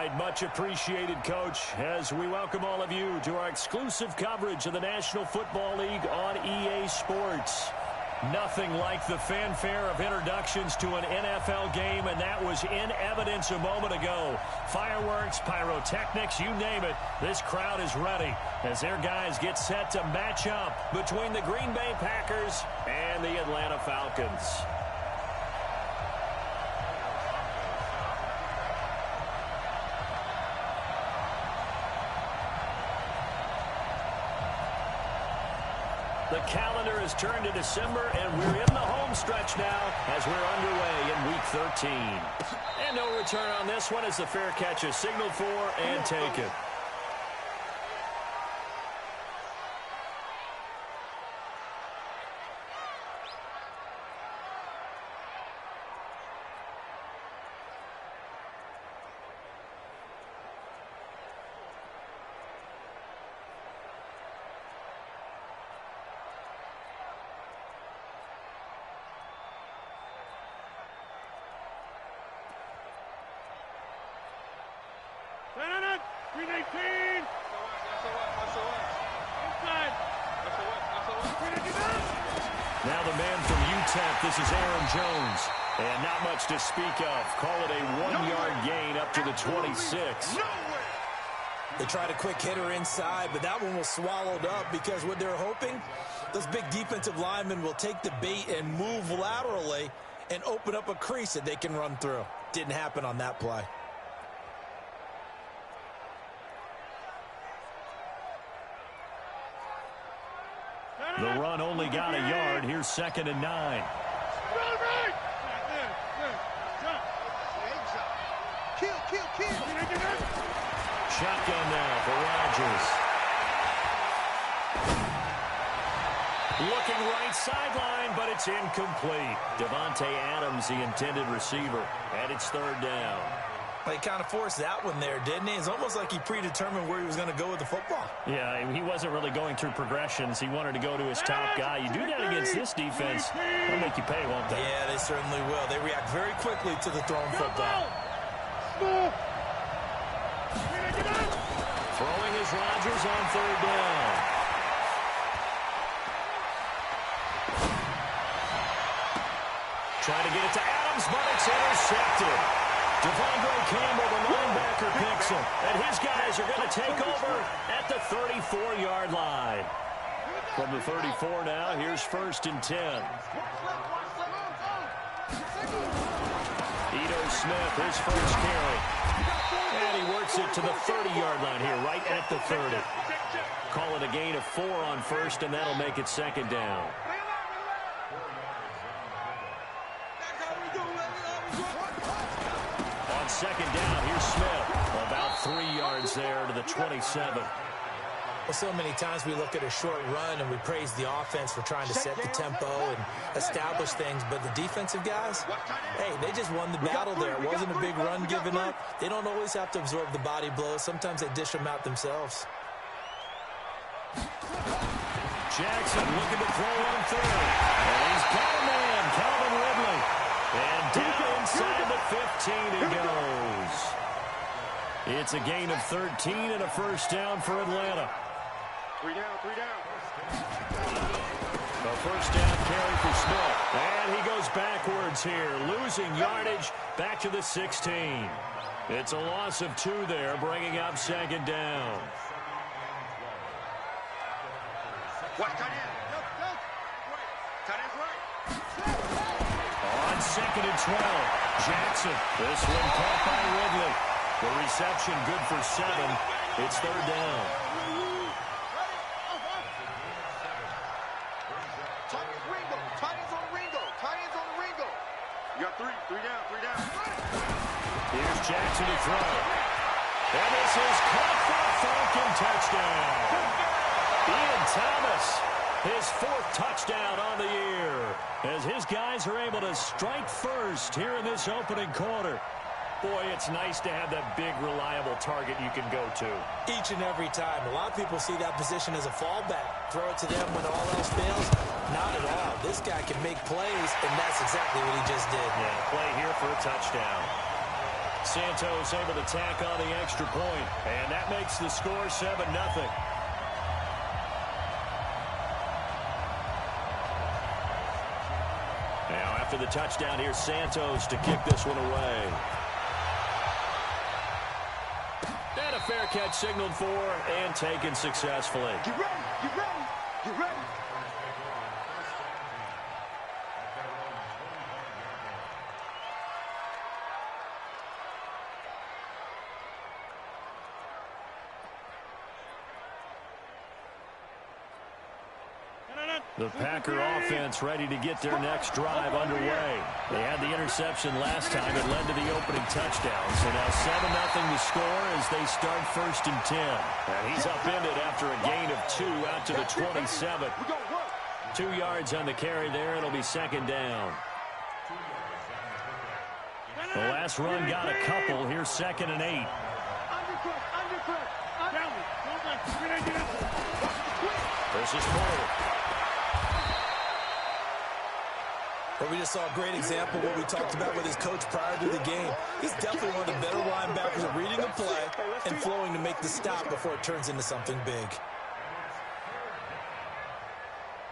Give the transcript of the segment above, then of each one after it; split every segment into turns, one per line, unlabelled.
right, much appreciated, Coach, as we welcome all of you to our exclusive coverage of the National Football League on EA Sports. Nothing like the fanfare of introductions to an NFL game, and that was in evidence a moment ago. Fireworks, pyrotechnics, you name it, this crowd is ready as their guys get set to match up between the Green Bay Packers and the Atlanta Falcons. The calendar has turned to December, and we're in the home stretch now as we're underway in Week 13. And no return on this one as the fair catch is signaled for and taken. Now the man from UTEP, this is Aaron Jones. And not much to speak of. Call it a 1-yard gain up to the 26.
They tried a quick hitter inside, but that one was swallowed up because what they're hoping, those big defensive linemen will take the bait and move laterally and open up a crease that they can run through. Didn't happen on that play.
The run only got a yard. Here's 2nd and 9. Shotgun now for Rodgers. Looking right sideline, but it's incomplete. Devontae Adams, the intended receiver, and it's 3rd down.
He kind of forced that one there, didn't he? It's almost like he predetermined where he was going to go with the football.
Yeah, he wasn't really going through progressions. He wanted to go to his top guy. You do that against this defense, they'll make you pay, won't they?
Yeah, they certainly will. They react very quickly to the thrown football.
Throwing is Rodgers on 3rd down. Trying to get it to Adams, but it's intercepted. Devondre Campbell, the linebacker, picks him. And his guys are going to take over at the 34-yard line. From the 34 now, here's 1st and 10. Ito Smith, his first carry. And he works it to the 30-yard line here, right at the 30. Call it a gain of 4 on 1st, and that'll make it 2nd down. On 2nd down, here's Smith. About 3 yards there to the 27.
Well, so many times we look at a short run and we praise the offense for trying to set the tempo and establish things, but the defensive guys, hey, they just won the battle there. It wasn't a big run given up. They don't always have to absorb the body blows. Sometimes they dish them out themselves.
Jackson looking to throw on 3rd. And he's got a man, Calvin Ridley. And down inside the 15 he goes. It's a gain of 13 and a 1st down for Atlanta.
3 down, 3 down.
A 1st down carry for Smith. And he goes backwards here, losing yardage back to the 16. It's a loss of 2 there, bringing up 2nd down.
What, tight end? Tight end's right.
On 2nd and 12, Jackson. This one caught by Ridley. The reception good for 7. It's 3rd down.
You got 3 down, 3 down.
Here's Jackson to throw. And this is caught for a Falcon touchdown. Ian Thomas, his 4th touchdown on the year, as his guys are able to strike first here in this opening quarter. Boy, it's nice to have that big, reliable target you can go to.
Each and every time. A lot of people see that position as a fallback. Throw it to them when all else fails. Not at all. This guy can make plays, and that's exactly what he just did.
Yeah, play here for a touchdown. Santos able to tack on the extra point, and that makes the score 7-0. Now, after the touchdown, here's Santos to kick this one away. And a fair catch signaled for and taken successfully.
Get ready, get ready, get ready.
The Packer offense ready to get their next drive underway. They had the interception last time. It led to the opening touchdown. So now 7-0 to score as they start 1st and 10. And he's upended after a gain of 2 out to the 27. 2 yards on the carry there. It'll be 2nd down. The last run got a couple. Here's 2nd and 8. This is full.
But we just saw a great example of what we talked about with his coach prior to the game. He's definitely one of the better linebackers at reading a play and flowing to make the stop before it turns into something big.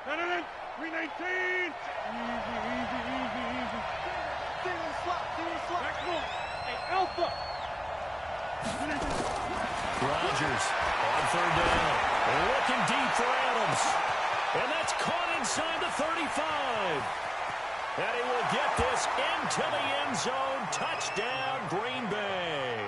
319. Easy. Stay on the slot. Hey, Alpha.
Rodgers on 3rd down. Looking deep for Adams. And that's caught inside the 35. And he will get this into the end zone. Touchdown, Green Bay.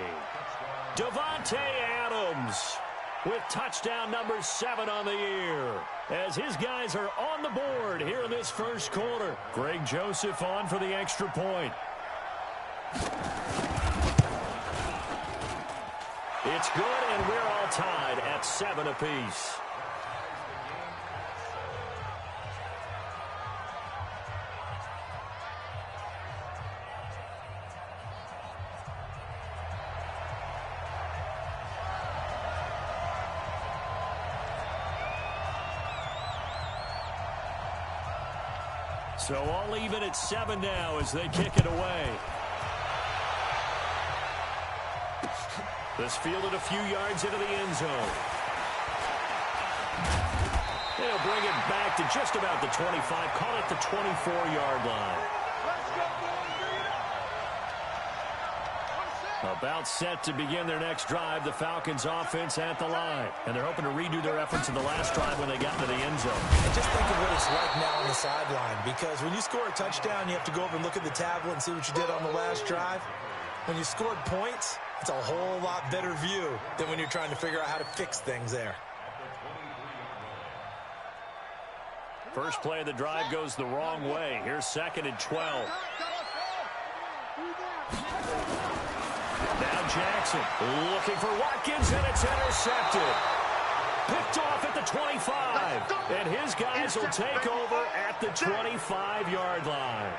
Davante Adams with touchdown number 7 on the year. As his guys are on the board here in this first quarter. Greg Joseph on for the extra point. It's good, and we're all tied at 7 apiece. So all even at 7 now as they kick it away. This fielded a few yards into the end zone. They'll bring it back to just about the 25. Call it the 24-yard line. About set to begin their next drive. The Falcons offense at the line. And they're hoping to redo their efforts in the last drive when they got into the end zone.
And just think of what it's like now on the sideline. Because when you score a touchdown, you have to go over and look at the tablet and see what you did on the last drive. When you scored points, it's a whole lot better view than when you're trying to figure out how to fix things there.
First play of the drive goes the wrong way. Here's 2nd and 12. Now Jackson looking for Watkins, and it's intercepted. Picked off at the 25. And his guys will take over at the 25-yard line.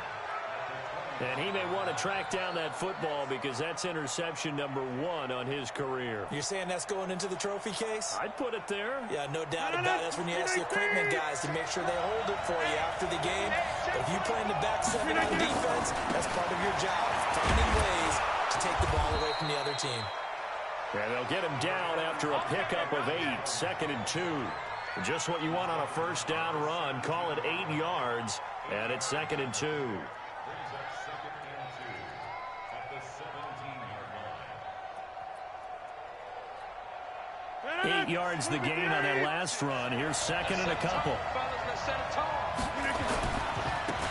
And he may want to track down that football because that's interception number 1 on his career.
You're saying that's going into the trophy case?
I'd put it there.
Yeah, no doubt about it. That's when you ask the equipment guys to make sure they hold it for you after the game. But if you play in the back 7 on defense, that's part of your job, finding ways to take the ball away from the other team.
And they'll get him down after a pickup of 8, 2nd and 2. Just what you want on a first down run. Call it 8 yards, and it's 2nd and 2. 8 yards the gain on that last run. Here's 2nd and a couple.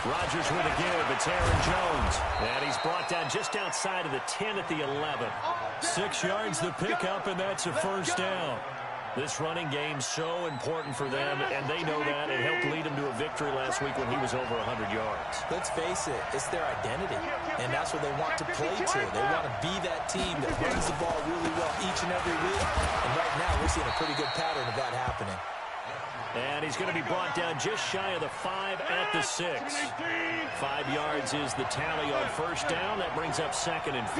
Rodgers with a give. It's Aaron Jones. And he's brought down just outside of the 10 at the 11. 6 yards the pickup, and that's a first down. This running game so important for them, and they know that. It helped lead them to a victory last week when he was over 100 yards.
Let's face it, it's their identity, and that's what they want to play to. They want to be that team that runs the ball really well each and every week, and right now we're seeing a pretty good pattern of that happening.
And he's going to be brought down just shy of the 5 at the 6. 5 yards is the tally on first down. That brings up 2nd and 5.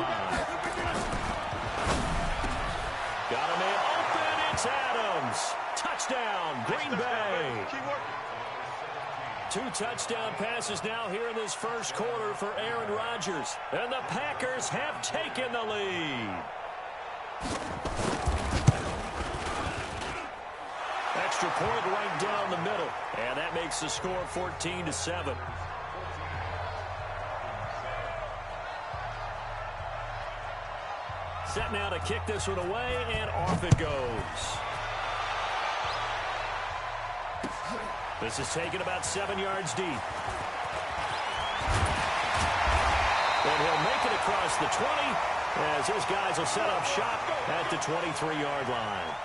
Got him in open. It's Adams. Touchdown, Green Bay. 2 touchdown passes now here in this first quarter for Aaron Rodgers. And the Packers have taken the lead. Extra point right down the middle. And that makes the score 14-7. Set now to kick this one away, and off it goes. This is taken about 7 yards deep. And he'll make it across the 20 as his guys will set up shop at the 23-yard line.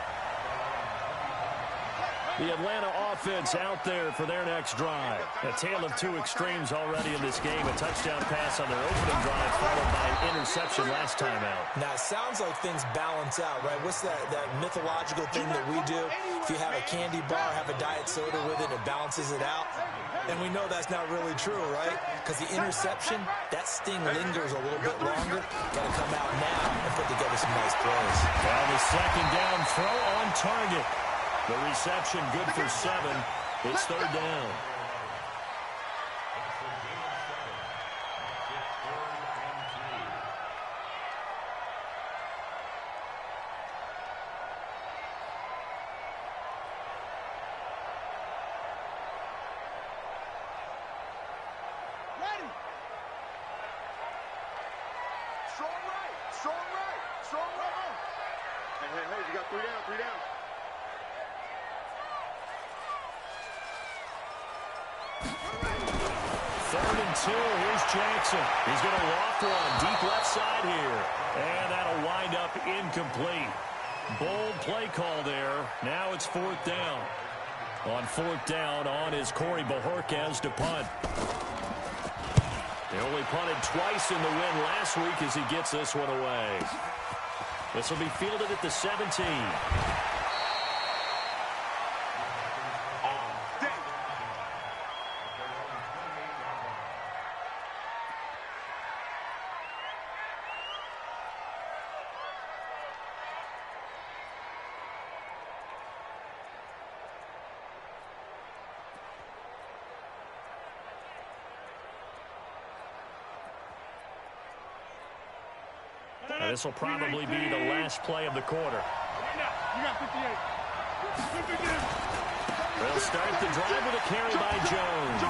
The Atlanta offense out there for their next drive. A tale of 2 extremes already in this game. A touchdown pass on their opening drive followed by an interception last time out.
Now, it sounds like things balance out, right? What's that mythological thing that we do? If you have a candy bar, have a diet soda with it, it balances it out. And we know that's not really true, right? Because the interception, that sting lingers a little bit longer. Got to come out now and put together some nice plays.
Well, the second down throw on target. The reception good for 7. It's 3rd down.
Ready. Strong right. Strong right. Strong right. Hey, you got 3 down, 3 down.
Third and 2. Here's Jackson. He's going to loft one deep left side here. And that'll wind up incomplete. Bold play call there. Now it's 4th down. On 4th down, on is Corey Bojorquez to punt. They only punted twice in the win last week as he gets this one away. This will be fielded at the 17. This will probably be the last play of the quarter.
You got 58.
They'll start the drive with a carry by Jones.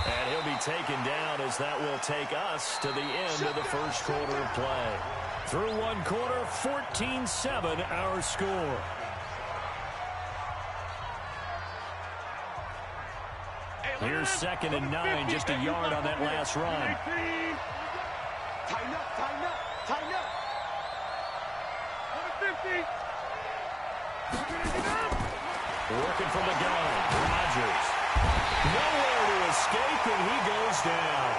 And he'll be taken down as that will take us to the end of the first quarter of play. Through 1 quarter, 14-7 our score. Here's 2nd and 9, just a yard on that last run.
Tighten up, tighten up, tighten up. 150.
Working from the gun, Rodgers. Nowhere to escape, and he goes down.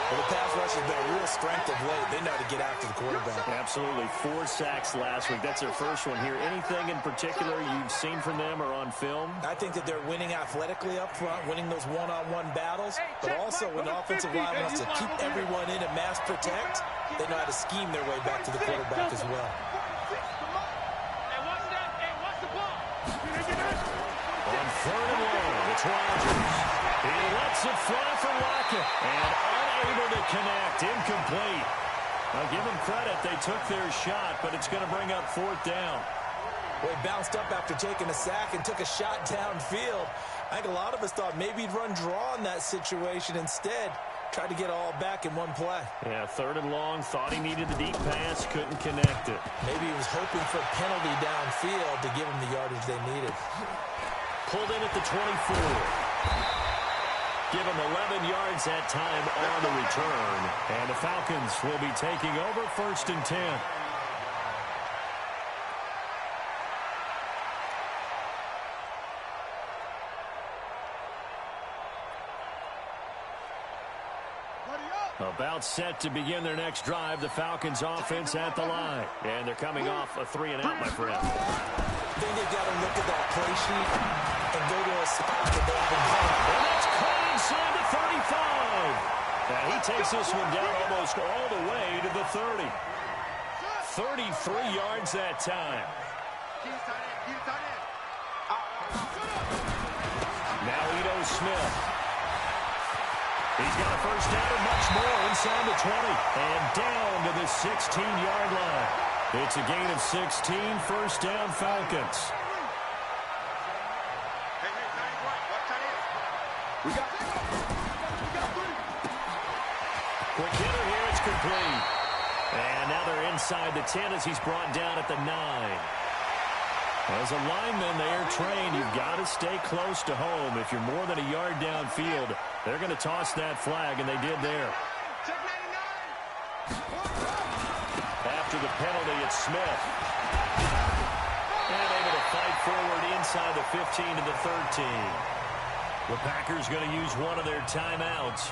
Well, the pass rush has been a real strength of late. They know how to get after the quarterback.
Absolutely. 4 sacks last week. That's their first one here. Anything in particular you've seen from them or on film?
I think that they're winning athletically up front, winning those one-on-one battles, but also when the offensive line wants to keep everyone in and mass protect, they know how to scheme their way back to the quarterback as well.
On 3rd and long, it's Rodgers. He lets it fly for Lockett, and unable to connect, incomplete. I'll give them credit, they took their shot, but it's going to bring up 4th down.
Well, he bounced up after taking a sack and took a shot downfield. I think a lot of us thought maybe he'd run draw in that situation instead. Tried to get it all back in one play.
Yeah, 3rd and long, thought he needed the deep pass, couldn't connect it.
Maybe he was hoping for a penalty downfield to give him the yardage they needed.
Pulled in at the 24. Give him 11 yards that time on the return. And the Falcons will be taking over 1st and 10. About set to begin their next drive. The Falcons offense at the line. And they're coming off a 3-and-out, my friend.
I think they've got to look at that play sheet and go to a spot that they haven't gone.
And that's caught inside the 35. Now he takes this one down almost all the way to the 30. 33 yards that time. Now Ito Smith. He's got a first down and much more inside the 20 and down to the 16-yard line. It's a gain of 16, first down Falcons. Quick hitter here, it's complete. And now they're inside the 10 as he's brought down at the 9. As a lineman, they are trained. You've got to stay close to home. If you're more than a yard downfield, they're going to toss that flag, and they did there. After the penalty, it's Smith. And able to fight forward inside the 15 to the 13. The Packers going to use one of their timeouts.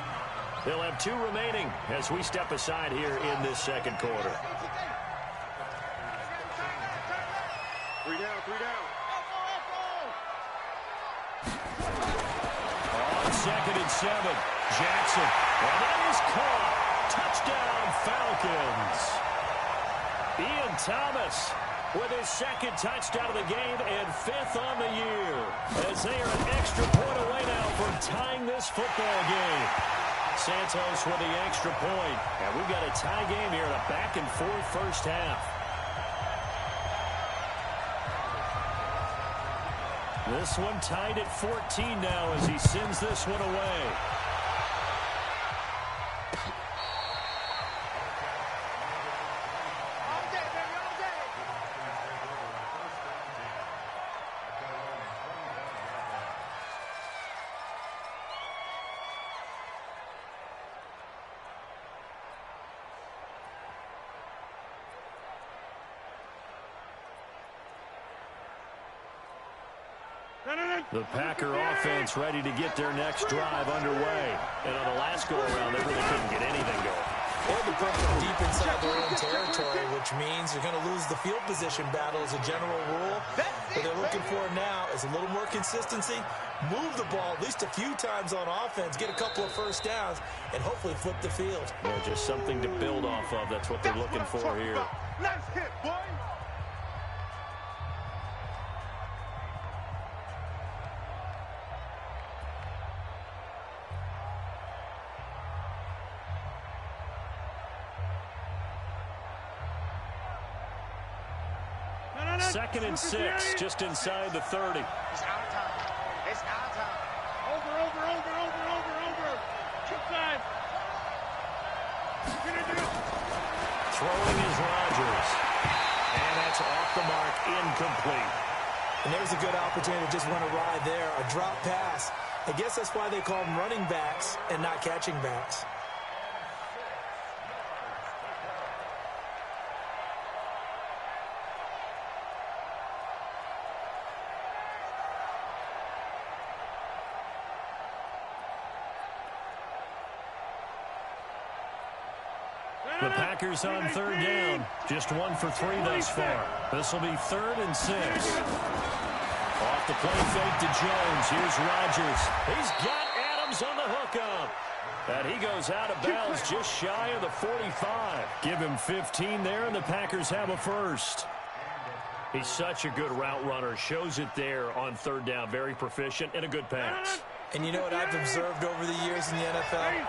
They'll have 2 remaining as we step aside here in this second quarter.
3 down, 3 down.
On 2nd and 7, Jackson. And that is caught. Touchdown, Falcons. Ian Thomas with his 2nd touchdown of the game and 5th on the year. As they are an extra point away now from tying this football game. Santos with the extra point. And we've got a tie game here in a back-and-forth first half. This one tied at 14 now as he sends this one away. The Packer offense ready to get their next drive underway. And on the last go-around, they really couldn't get anything going.
They had to put them deep inside their own territory, which means you're going to lose the field position battle as a general rule. What they're looking for now is a little more consistency, move the ball at least a few times on offense, get a couple of first downs, and hopefully flip the field.
Yeah, just something to build off of. That's what they're looking for here.
Nice hit, boy.
Second and 6, just inside the 30.
It's out of time. It's out of time. Over. Kick side.
Throwing is Rodgers. And that's off the mark, incomplete.
And there's a good opportunity to just win a ride there, a drop pass. I guess that's why they call them running backs and not catching backs.
The Packers on 3rd down. Just 1 for 3 thus far. This will be 3rd and 6. Off the play fake to Jones. Here's Rodgers. He's got Adams on the hookup. And he goes out of bounds just shy of the 45. Give him 15 there, and the Packers have a first. He's such a good route runner. Shows it there on 3rd down. Very proficient and a good pass.
And you know what I've observed over the years in the NFL?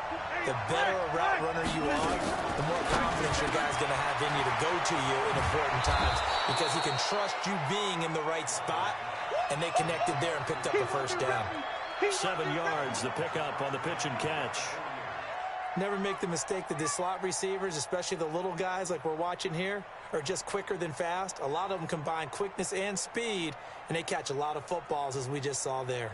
The better a route runner you are, the more confidence your guy's going to have in you to go to you in important times because he can trust you being in the right spot, and they connected there and picked up the first down.
7 yards, the pickup on the pitch and catch.
Never make the mistake that the slot receivers, especially the little guys like we're watching here, are just quicker than fast. A lot of them combine quickness and speed, and they catch a lot of footballs as we just saw there.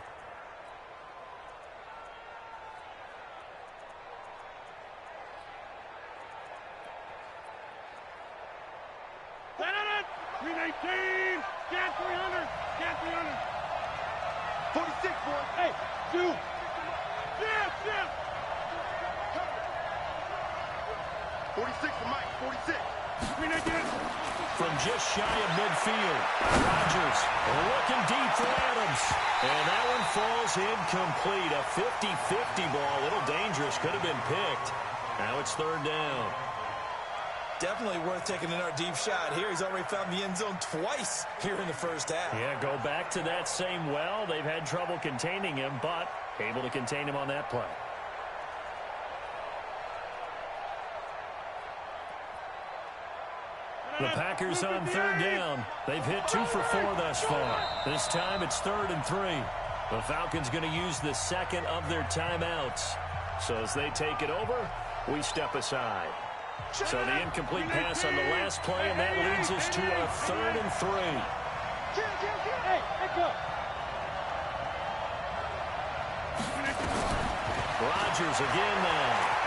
Got 300. 46, boys. Hey, 2. Yeah. 46 for Mike. 46.
From just shy of midfield, Rodgers looking deep for Adams. And that one falls incomplete. A 50-50 ball. A little dangerous. Could have been picked. Now it's 3rd down.
Definitely worth taking another deep shot here. He's already found the end zone twice here in the first half.
Yeah, go back to that same well. They've had trouble containing him, but able to contain him on that play. The Packers on third down. They've hit 2 for 4 thus far. This time it's 3rd and 3. The Falcons going to use the second of their timeouts. So as they take it over, we step aside. So the incomplete pass on the last play, and that leads us to a 3rd and 3. Rodgers again now.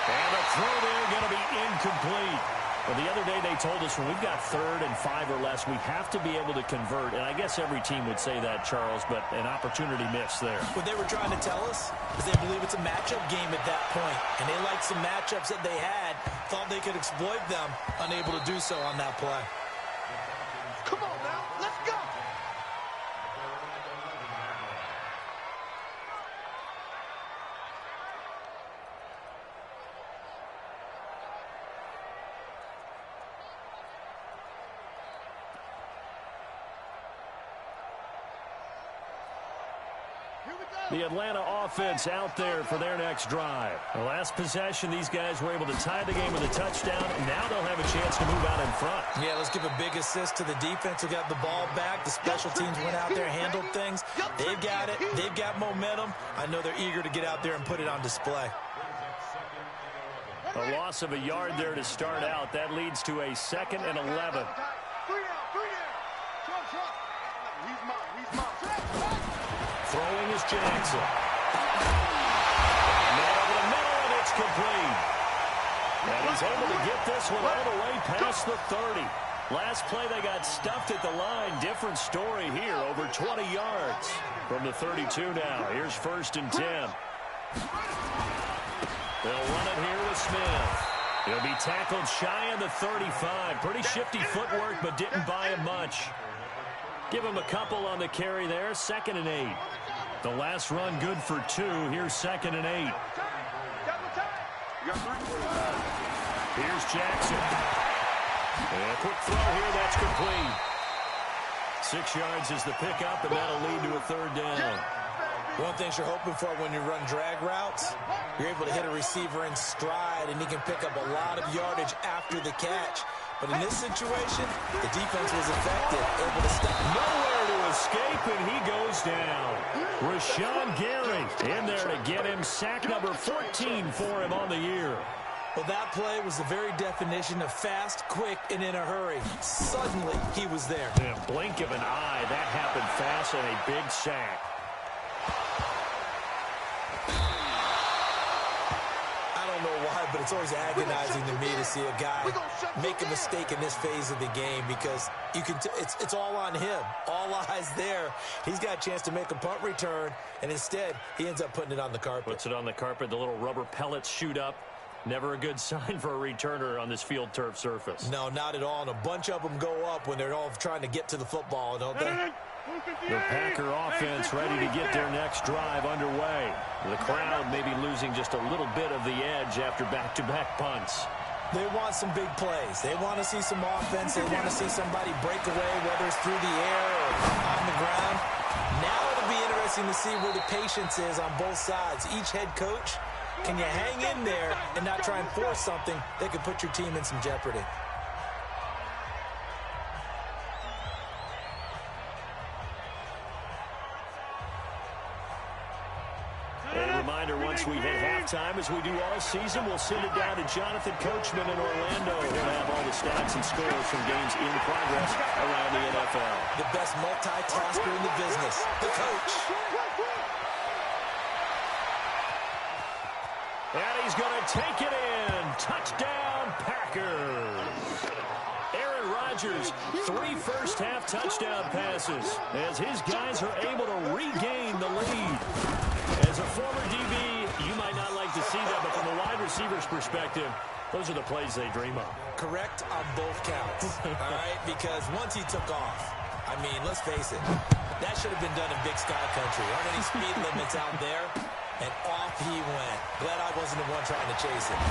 And the throw there going to be incomplete. Well, the other day they told us when we've got 3rd and 5 or less, we have to be able to convert. And I guess every team would say that, Charles, but an opportunity missed there.
What they were trying to tell us is they believe it's a matchup game at that point. And they liked some matchups that they had, thought they could exploit them, unable to do so on that play.
Come on now, let's go.
The Atlanta offense out there for their next drive. The last possession, these guys were able to tie the game with a touchdown, and now they'll have a chance to move out in front.
Yeah, let's give a big assist to the defense who got the ball back. The special teams went out there, handled things. They've got it. They've got momentum. I know they're eager to get out there and put it on display.
A loss of a yard there to start out. That leads to a 2nd and 11.
3 down. He's mine.
Throwing is Jackson. And over the middle, and it's complete. And he's able to get this one all the way past the 30. Last play, they got stuffed at the line. Different story here, over 20 yards from the 32 now. Here's 1st and 10. They'll run it here with Smith. He'll be tackled shy of the 35. Pretty shifty footwork, but didn't buy him much. Give him a couple on the carry there. 2nd and 8. The last run good for 2. Here's 2nd and 8. Here's Jackson. And a quick throw here. That's complete. 6 yards is the pickup, and that'll lead to a 3rd down.
One thing you're hoping for when you run drag routes, you're able to hit a receiver in stride, and he can pick up a lot of yardage after the catch. But in this situation, the defense was effective, able to stop.
Nowhere to escape, and he goes down. Rashawn Gary in there to get him. Sack number 14 for him on the year.
Well, that play was the very definition of fast, quick, and in a hurry. Suddenly, he was there.
In a blink of an eye, that happened fast, and a big sack.
But it's always agonizing to me to see a guy make a mistake in this phase of the game because you can it's all on him. All eyes there. He's got a chance to make a punt return, and instead he ends up putting it on the carpet.
Puts it on the carpet. The little rubber pellets shoot up. Never a good sign for a returner on this field turf surface.
No, not at all. And a bunch of them go up when they're all trying to get to the football, don't they?
The Packer offense ready to get their next drive underway. The crowd maybe losing just a little bit of the edge after back-to-back punts.
They want some big plays. They want to see some offense. They want to see somebody break away, whether it's through the air or on the ground. Now it'll be interesting to see where the patience is on both sides. Each head coach, can you hang in there and not try and force something that could put your team in some jeopardy?
Once we hit halftime, as we do all season, we'll send it down to Jonathan Coachman in Orlando. He'll have all the stats and scores from games in progress around the NFL.
The best multitasker in the business, the coach.
And he's going to take it in. Touchdown, Packers. Aaron Rodgers, 3 first-half touchdown passes as his guys are able to regain the lead. As a former DB, you might not like to see that, but from a wide receiver's perspective, those are the plays they dream of.
Correct on both counts, all right? Because once he took off, I mean, let's face it, that should have been done in Big Sky Country. Aren't any speed limits out there? And off he went. Glad I wasn't the one trying to chase it.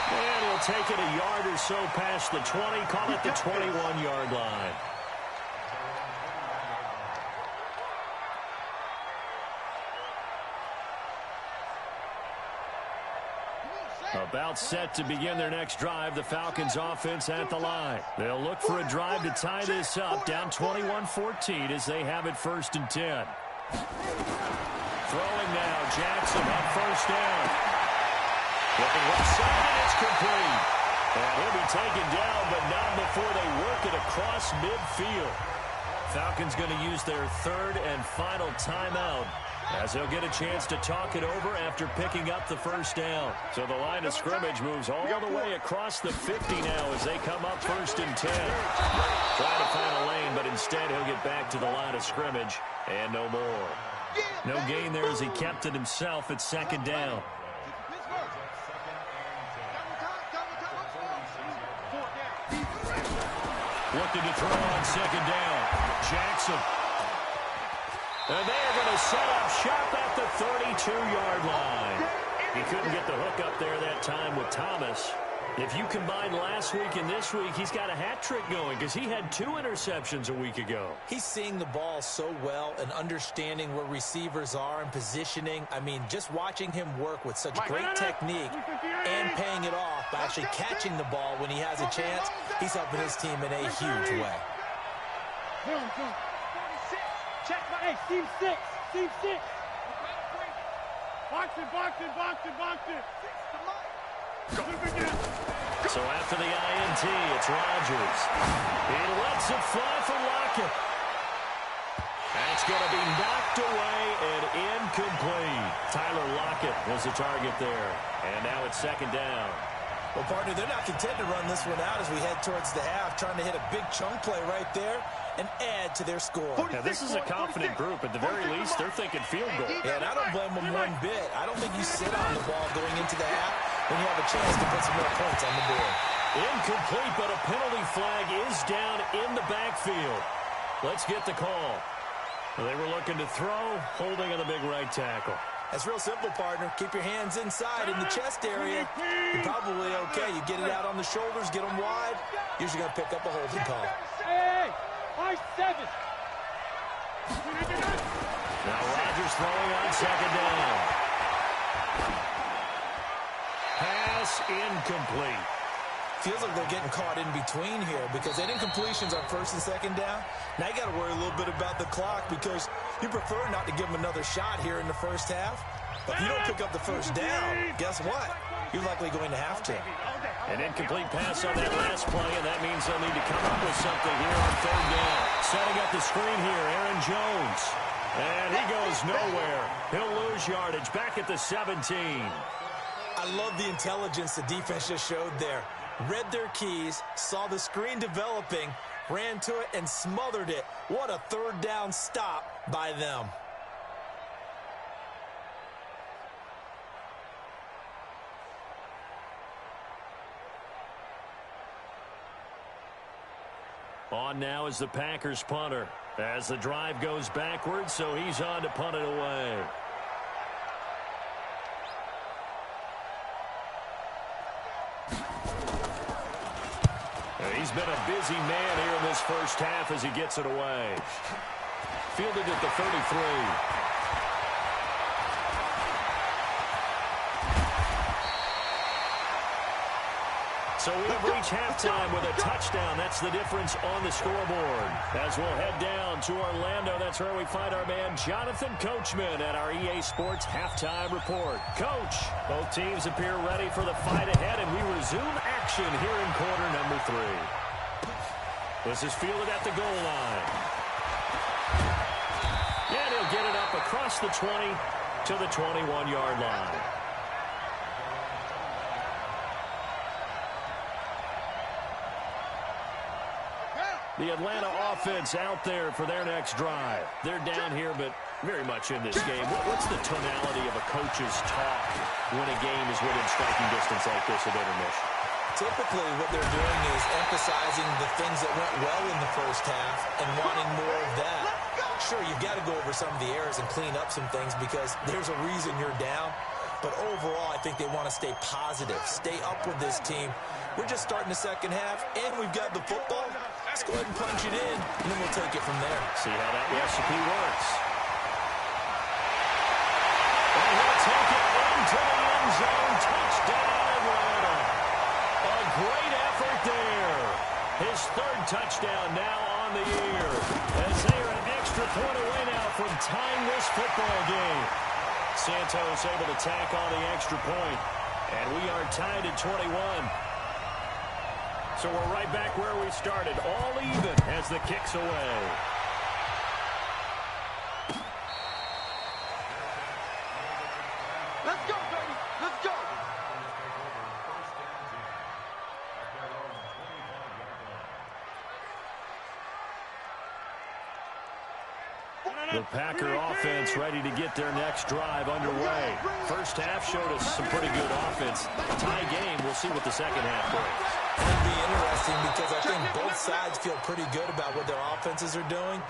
And he'll take it a yard or so past the 20, call it the 21-yard line. A About set to begin their next drive, the Falcons offense at the line. They'll look for a drive to tie this up, down 21-14 as they have it 1st and 10. Throwing now, Jackson up first down. Looking left side, and it's complete. And he'll be taken down, but not before they work it across midfield. Falcons going to use their 3rd and final timeout, as they'll get a chance to talk it over after picking up the first down. So the line of scrimmage moves all the way across the 50 now as they come up 1st and 10. Trying to find a lane, but instead he'll get back to the line of scrimmage and no more. No gain there as he kept it himself at 2nd down. Looking to throw on 2nd down. Jackson. And they are going to set up shop at the 32-yard line. He couldn't get the hook up there that time with Thomas. If you combine last week and this week, he's got a hat trick going because he had 2 interceptions a week ago.
He's seeing the ball so well and understanding where receivers are and positioning. I mean, just watching him work with such great technique and paying it off by actually catching the ball when he has a chance, he's helping his team in a huge way.
Check my, hey, Team 6, Team 6. Box it.
So after the INT, it's Rodgers. He lets it fly for Lockett. That's going to be knocked away and incomplete. Tyler Lockett was the target there. And now it's 2nd down.
Well, partner, they're not content to run this one out as we head towards the half, trying to hit a big chunk play right there and add to their score.
Now, this is a confident group. At the very least, they're thinking field goal.
Yeah, and I don't blame them one bit. I don't think you sit on the ball going into the half when you have a chance to put some more points on the board.
Incomplete, but a penalty flag is down in the backfield. Let's get the call. They were looking to throw, holding on the big right tackle.
That's real simple, partner. Keep your hands inside in the chest area. You're probably okay. You get it out on the shoulders, get them wide. Usually going to pick up a holding call.
Hey, 7.
Now Rodgers throwing on 2nd down. Pass incomplete.
Feels like they're getting caught in between here because they did incompletions on 1st and 2nd down. Now you got to worry a little bit about the clock because you prefer not to give them another shot here in the first half. But if you don't pick up the first down, guess what? You're likely going to have to.
An incomplete pass on that last play, and that means they'll need to come up with something here on 3rd down. Setting up the screen here, Aaron Jones. And he goes nowhere. He'll lose yardage back at the 17.
I love the intelligence the defense just showed there. Read their keys, saw the screen developing, ran to it, and smothered it. What a 3rd down stop by them.
On now is the Packers punter as the drive goes backwards, so he's on to punt it away. He's been a busy man here in this first half as he gets it away. Fielded at the 33. So we have reached halftime with a touchdown. That's the difference on the scoreboard. As we'll head down to Orlando, that's where we find our man Jonathan Coachman at our EA Sports Halftime Report. Coach, both teams appear ready for the fight ahead, and we resume action here in quarter number 3. This is fielded at the goal line. And he'll get it up across the 20 to the 21-yard line. The Atlanta offense out there for their next drive. They're down here, but very much in this game. What's the tonality of a coach's talk when a game is within striking distance like this at intermission?
Typically, what they're doing is emphasizing the things that went well in the first half and wanting more of that. Sure, you've got to go over some of the errors and clean up some things because there's a reason you're down. But overall, I think they want to stay positive, stay up with this team. We're just starting the second half, and we've got the football. Let's go ahead and punch it in, and then we'll take it from there.
See how that recipe works. And he'll take it into the end zone. Touchdown, Atlanta. right there. His third touchdown now on the year. As they are an extra point away now from tying this football game. Santos able to tack on the extra point. And we are tied at 21. So we're right back where we started. All even as the kick's away.
Let's go, baby. Let's go.
The Packer offense ready to get their next drive underway. First half showed us some pretty good offense. Tie game. We'll see what the second half brings.
It'll be interesting because I think both sides feel pretty good about what their offenses are doing.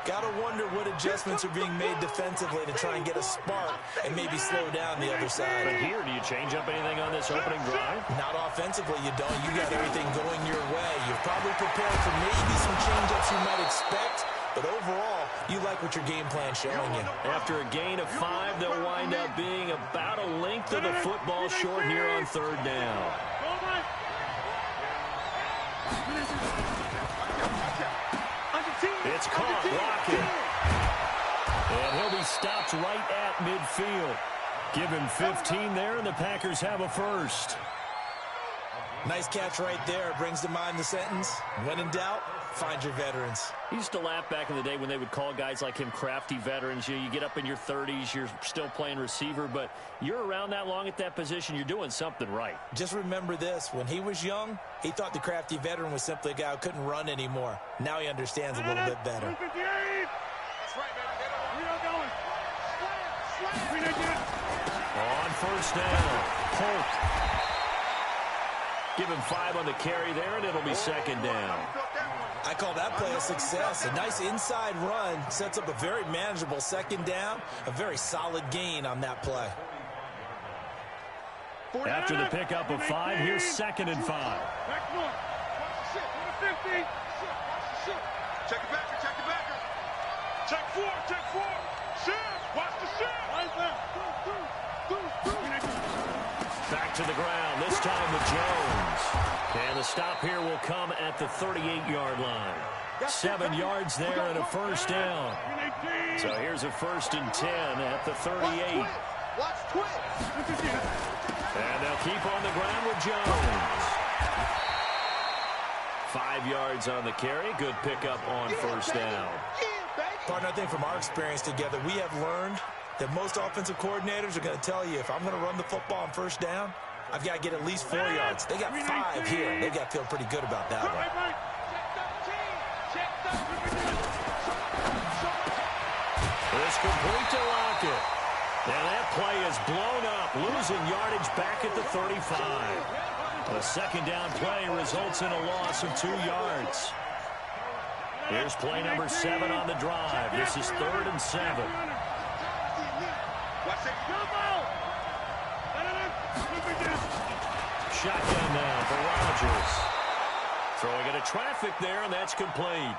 Got to wonder what adjustments are being made defensively to try and get a spark and maybe slow down the other side.
But here, do you change up anything on this opening drive?
Not offensively, you don't. You got everything going your way. You're probably prepared for maybe some change-ups you might expect. But overall, you like what your game plan's showing you.
After a gain of 5, they'll wind up being about a length of the football short here on third down. It's caught, Lockett. And he'll be stopped right at midfield. Give him 15 there, and the Packers have a first.
Nice catch right there. Brings to mind the sentence, when in doubt, find your veterans.
He used to laugh back in the day when they would call guys like him crafty veterans. You get up in your 30s, you're still playing receiver, but you're around that long at that position, you're doing something right.
Just remember this. When he was young, he thought the crafty veteran was simply a guy who couldn't run anymore. Now he understands a little bit better.
That's right, baby.
On first down, Polk. Give him 5 on the carry there, and it'll be second down.
I call that play a success. A nice inside run sets up a very manageable second down. A very solid gain on that play.
After the pickup of 5, here's second and 5.
Check it back, check it back. Check 4, check 4. Shift, watch the shift.
Back to the ground, this time with Jones. And the stop here will come at the 38-yard line. 7 yards there and a first down. So here's a first and 10 at the 38.
Watch twitch.
And they'll keep on the ground with Jones. 5 yards on the carry. Good pickup on first down.
Partner, I think from our experience together, we have learned that most offensive coordinators are going to tell you, if I'm going to run the football on first down, I've got to get at least 4 yards. They got 5 here. They got to feel pretty good about that one.
It's complete to Lockett. And that play is blown up, losing yardage back at the 35. A second down play results in a loss of 2 yards. Here's play number 7 on the drive. This is 3rd and 7. Shotgun now for Rodgers. Throwing into traffic there, and that's complete.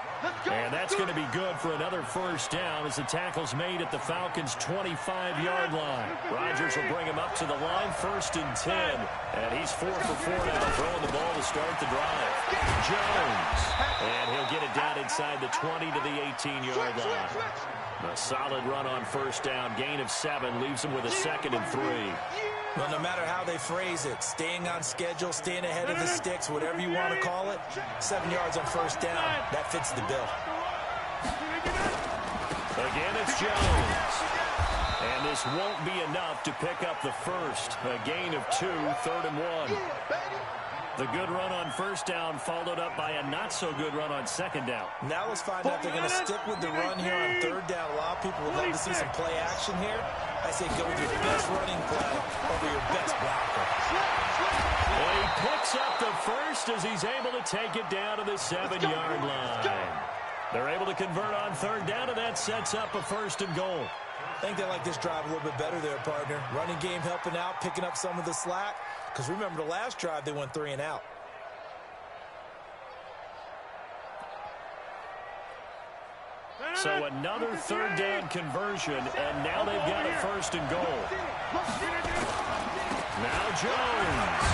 And that's going to be good for another first down as the tackle's made at the Falcons' 25-yard line. Rodgers will bring him up to the line, 1st and 10. And he's 4 for 4 now, throwing the ball to start the drive. Jones. And he'll get it down inside the 20 to the 18-yard line. A solid run on first down. Gain of 7 leaves him with a 2nd and 3.
Well, no matter how they phrase it, staying on schedule, staying ahead of the sticks, whatever you want to call it, 7 yards on first down, that fits the bill.
Again, it's Jones. And this won't be enough to pick up the first. A gain of 2, 3rd and 1. The good run on first down followed up by a not-so-good run on second down.
Now let's find out if they're going to stick with the run here on third down. A lot of people would love to see some play action here. I say go with your best running play over your best blocker.
Well, he picks up the first as he's able to take it down to the 7-yard line. They're able to convert on third down, and that sets up a 1st and goal.
I think they like this drive a little bit better there, partner. Running game helping out, picking up some of the slack. Because remember, the last drive, they went 3 and out.
So another third down conversion, and now they've got a 1st and goal. Now Jones.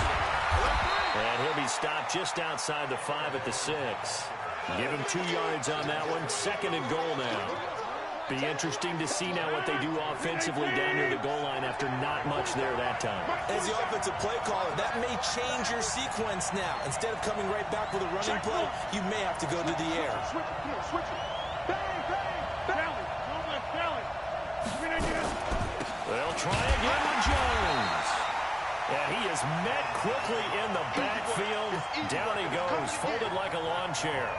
And he'll be stopped just outside the 5 at the 6. Give him 2 yards on that one. 2nd and goal now. Be interesting to see now what they do offensively down near the goal line after not much there that time.
As the offensive play caller, that may change your sequence now. Instead of coming right back with a running play, you may have to go to the air.
Switch it, switch it. Bang, bang, bang.
They'll try again with Jones. And he is met quickly in the backfield. Down he goes, folded like a lawn chair.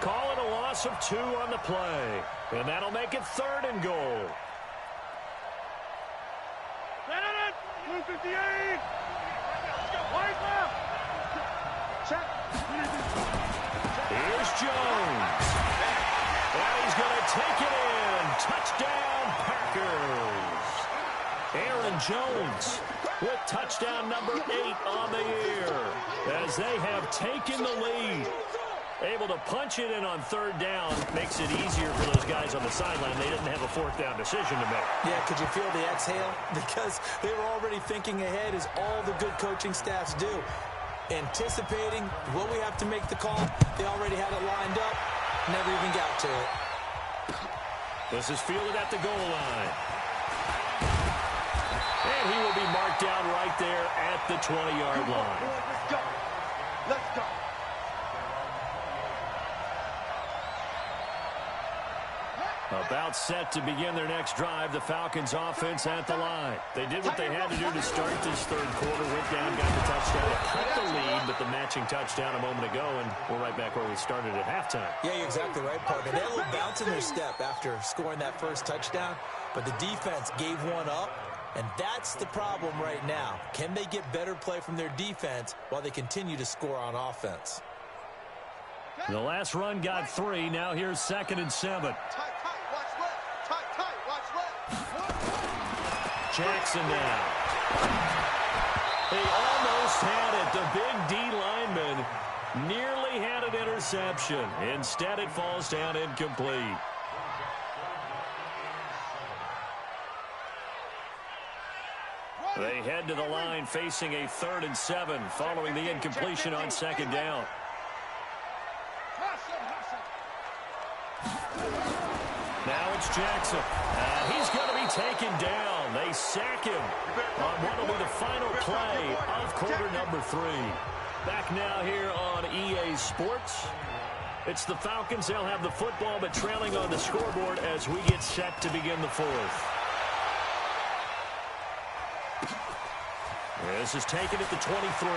Call it a loss of 2 on the play. And that'll make it 3rd and goal.
258. Wide left.
Check.
Here's Jones. And he's going to take it in. Touchdown, Packers. Aaron Jones with touchdown number 8 on the year as they have taken the lead. Able to punch it in on 3rd down. Makes it easier for those guys on the sideline. They didn't have a 4th down decision to make.
Yeah, could you feel the exhale? Because they were already thinking ahead, as all the good coaching staffs do. Anticipating what we have to make the call. They already had it lined up. Never even got to it.
This is fielded at the goal line. And he will be marked down right there at the 20-yard line.
Let's go. Let's go.
About set to begin their next drive, the Falcons offense at the line. They did what they had to do to start this 3rd quarter. Went down, got the touchdown, cut the lead, but the matching touchdown a moment ago, and we're right back where we started at halftime.
Yeah, you're exactly right, partner. They had a little bounce in their step after scoring that first touchdown, but the defense gave one up, and that's the problem right now. Can they get better play from their defense while they continue to score on offense?
The last run got 3. Now here's 2nd and 7.
Tight, tight, watch left. Tight, tight, watch left.
Jackson now. He almost had it. The big D lineman nearly had an interception. Instead, it falls down incomplete. They head to the line facing a 3rd and 7 following the incompletion on 2nd down. Now it's Jackson. He's going to be taken down. They sack him on what will be the final play of quarter number 3. Back now here on EA Sports. It's the Falcons. They'll have the football, but trailing on the scoreboard as we get set to begin the 4th. This is taken at the 23.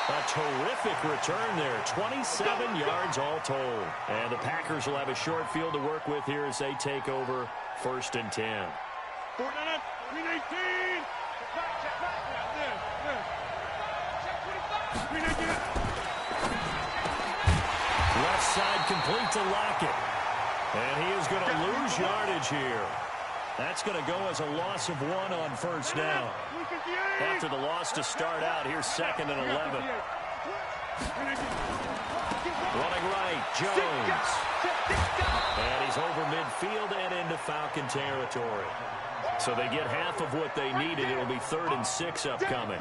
A terrific return there. 27 yards all told. And the Packers will have a short field to work with here as they take over 1st and 10. Left side complete to Lockett. And he is going to lose yardage here. That's going to go as a loss of 1 on 1st down. After the loss to start out, here's 2nd and 11. Running right, Jones. And he's over midfield and into Falcon territory. So they get half of what they needed. It'll be 3rd and 6 upcoming.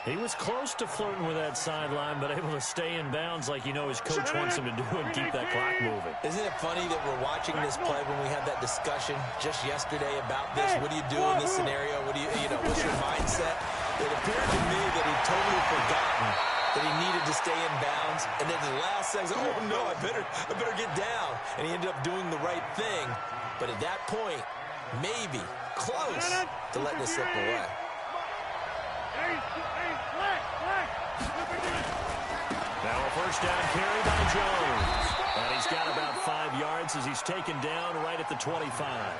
He was close to flirting with that sideline, but able to stay in bounds like you know his coach wants him to do and keep that clock moving.
Isn't it funny that we're watching this play when we had that discussion just yesterday about this? What do you do in this scenario? What do you know, what's your mindset? It appeared to me that he'd totally forgotten that he needed to stay in bounds, and then the last second, oh no, I better get down. And he ended up doing the right thing. But at that point, maybe close to letting it slip away.
Now a 1st down carry by Jones. And he's got about 5 yards as he's taken down right at the 25.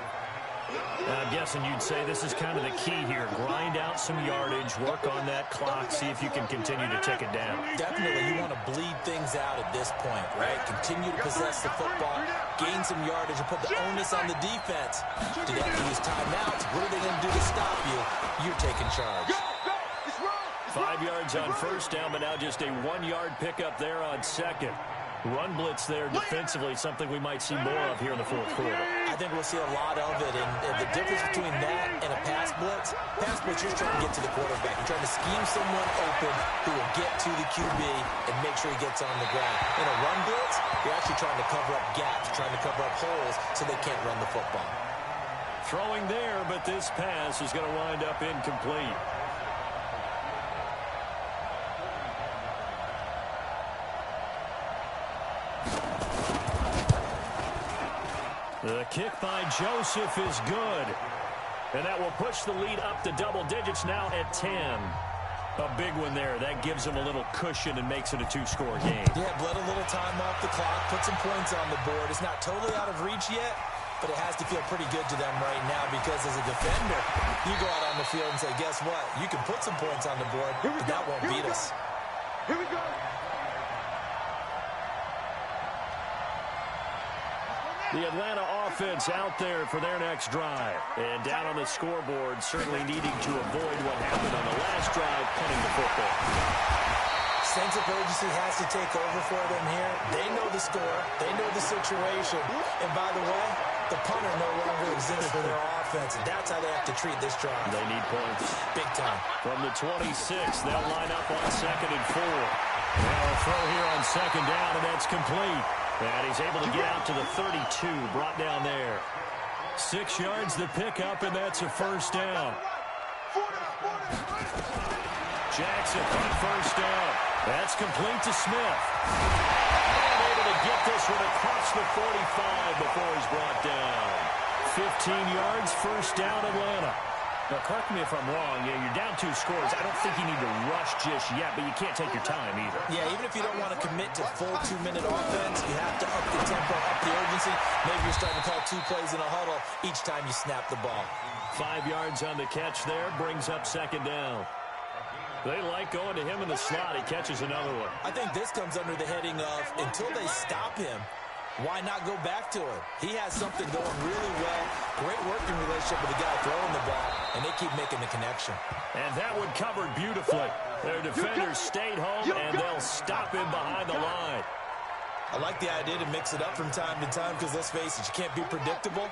I'm guessing you'd say this is kind of the key here. Grind out some yardage, work on that clock, see if you can continue to tick it down.
Definitely, you want to bleed things out at this point, right? Continue to possess the football, gain some yardage, and put the onus on the defense. Do they have to use timeouts? What are they going to do to stop you? You're taking charge.
5 yards on 1st down, but now just a 1-yard pickup there on 2nd. Run blitz there defensively, something we might see more of here in the fourth quarter.
I think we'll see a lot of it, and the difference between that and a pass blitz, you're trying to get to the quarterback. You're trying to scheme someone open who will get to the QB and make sure he gets on the ground. In a run blitz, you're actually trying to cover up gaps, trying to cover up holes so they can't run the football.
Throwing there, but this pass is going to wind up incomplete. The kick by Joseph is good. And that will push the lead up to double digits now at 10. A big one there. That gives them a little cushion and makes it a two-score game.
Yeah, bled a little time off the clock, put some points on the board. It's not totally out of reach yet, but it has to feel pretty good to them right now because as a defender, you go out on the field and say, guess what? You can put some points on the board, but that won't beat us.
Here we go.
The Atlanta offense out there for their next drive. And down on the scoreboard, certainly needing to avoid what happened on the last drive, punting the football.
Sense of urgency has to take over for them here. They know the score. They know the situation. And by the way, the punter no longer exists for their offense. And that's how they have to treat this drive.
They need points.
Big time.
From the 26, they'll line up on 2nd and 4. Now a throw here on 2nd down, and that's complete. And he's able to get out to the 32, brought down there. 6 yards the pickup, and that's a first down. Jackson on first down. That's complete to Smith. And able to get this one across the 45 before he's brought down. 15 yards, first down, Atlanta. Now, correct me if I'm wrong. Yeah, you're down 2 scores. I don't think you need to rush just yet, but you can't take your time either.
Yeah, even if you don't want to commit to full 2-minute offense, you have to up the tempo, up the urgency. Maybe you're starting to call 2 plays in a huddle each time you snap the ball.
5 yards on the catch there, brings up 2nd down. They like going to him in the slot. He catches another one.
I think this comes under the heading of until they stop him, why not go back to it? He has something going really well. Great working relationship with the guy throwing the ball, and they keep making the connection.
And that one covered beautifully. Their defenders stayed home, and they'll stop him behind the line.
I like the idea to mix it up from time to time because, let's face it, you can't be predictable.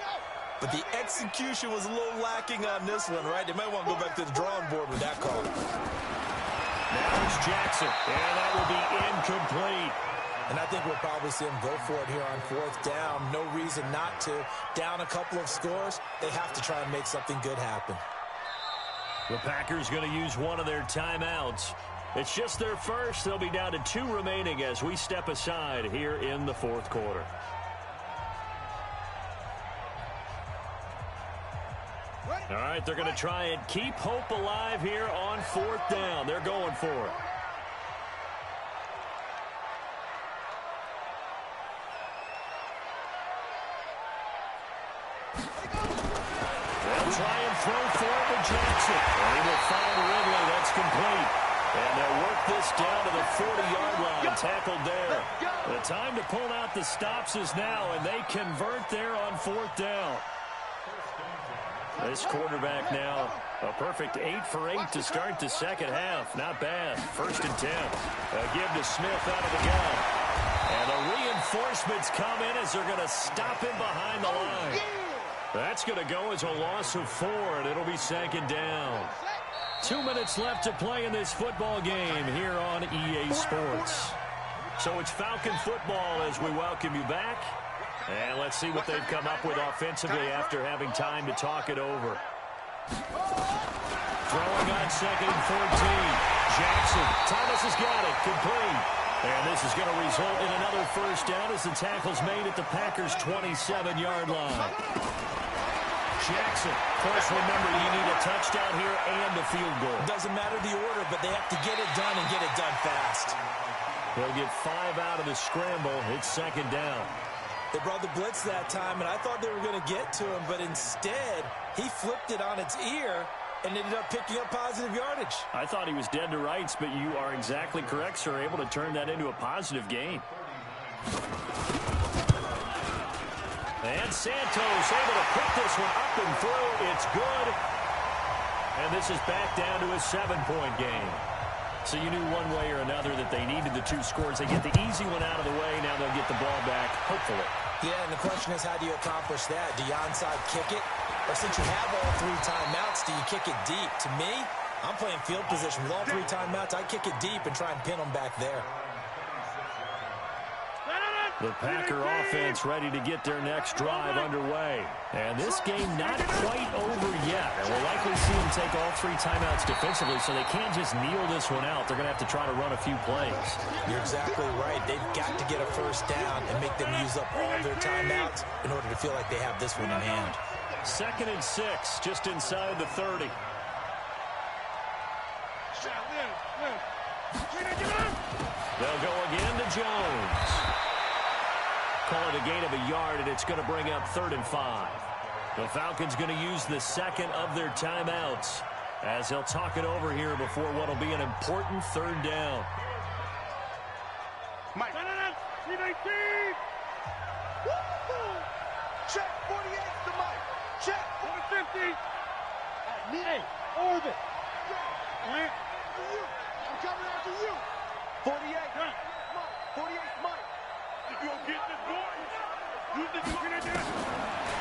But the execution was a little lacking on this one, right? They might want to go back to the drawing board with that call.
Now it's Jackson, and that will be incomplete.
And I think we'll probably see them go for it here on 4th down. No reason not to. Down a couple of scores, they have to try and make something good happen.
The Packers going to use one of their timeouts. It's just their first. They'll be down to 2 remaining as we step aside here in the 4th quarter. All right, they're going to try and keep hope alive here on 4th down. They're going for it. They'll try and throw for it with Jackson. And he will find Ridley. That's complete. And they'll work this down to the 40-yard line. Tackled there. The time to pull out the stops is now, and they convert there on 4th down. This quarterback now, a perfect 8 for 8 to start the second half. Not bad. 1st and 10. A give to Smith out of the gun. And the reinforcements come in as they're going to stop him behind the line. That's going to go as a loss of 4, and it'll be 2nd down. 2 minutes left to play in this football game here on EA Sports. So it's Falcon football as we welcome you back. And let's see what they've come up with offensively after having time to talk it over. Throwing on 2nd and 14. Jackson. Thomas has got it. Complete. And this is going to result in another first down as the tackle's made at the Packers' 27-yard line. Jackson. Of course, remember, you need a touchdown here and a field goal.
Doesn't matter the order, but they have to get it done and get it done fast.
They'll get 5 out of the scramble. It's 2nd down.
They brought the blitz that time, and I thought they were going to get to him, but instead, he flipped it on its ear and ended up picking up positive yardage.
I thought he was dead to rights, but you are exactly correct, sir. Able to turn that into a positive gain. And Santos able to put this one up and through. It's good. And this is back down to a 7-point game. So you knew one way or another that they needed the 2 scores. They get the easy one out of the way. Now they'll get the ball back, hopefully.
Yeah, and the question is, how do you accomplish that? Do you onside kick it? Or since you have all 3 timeouts, do you kick it deep? To me, I'm playing field position. With all 3 timeouts, I kick it deep and try and pin them back there.
The Packer offense ready to get their next drive underway. And this game not quite over yet. And we'll likely see them take all 3 timeouts defensively, so they can't just kneel this one out. They're going to have to try to run a few plays.
You're exactly right. They've got to get a first down and make them use up all their timeouts in order to feel like they have this one in hand.
2nd and 6, just inside the 30. They'll go again to Jones. Call it a gain of a yard, and it's going to bring up 3rd and 5. The Falcons going to use the second of their timeouts as they'll talk it over here before what will be an important 3rd down.
Mike. Check 48 to Mike. Check
50. Hey, orbit.
I'm coming after you. 48. 48 Mike. You gonna get this boy? You think you can do it?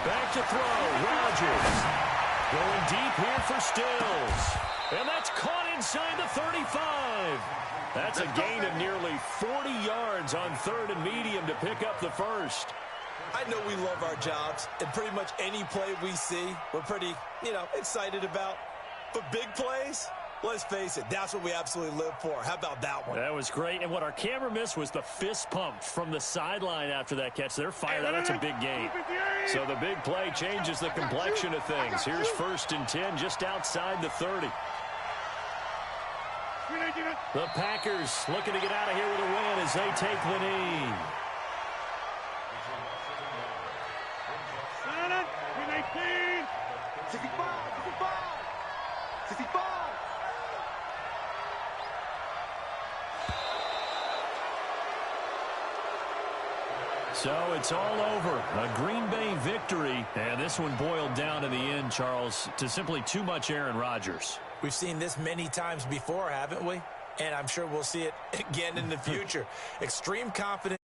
Back to throw. Rodgers going deep here for Stills. And that's caught inside the 35. That's a gain of nearly 40 yards on 3rd and medium to pick up the first.
I know we love our jobs, and pretty much any play we see, we're pretty, excited about. But big plays, let's face it, that's what we absolutely live for. How about that one?
That was great. And what our camera missed was the fist pump from the sideline after that catch. They're fired out. That's a big gain. So the big play changes the complexion of things. Here's 1st and 10 just outside the 30. The Packers looking to get out of here with a win as they take the knee. So it's all over. A Green Bay victory. And this one boiled down in the end, Charles, to simply too much Aaron Rodgers.
We've seen this many times before, haven't we? And I'm sure we'll see it again in the future. Extreme confidence.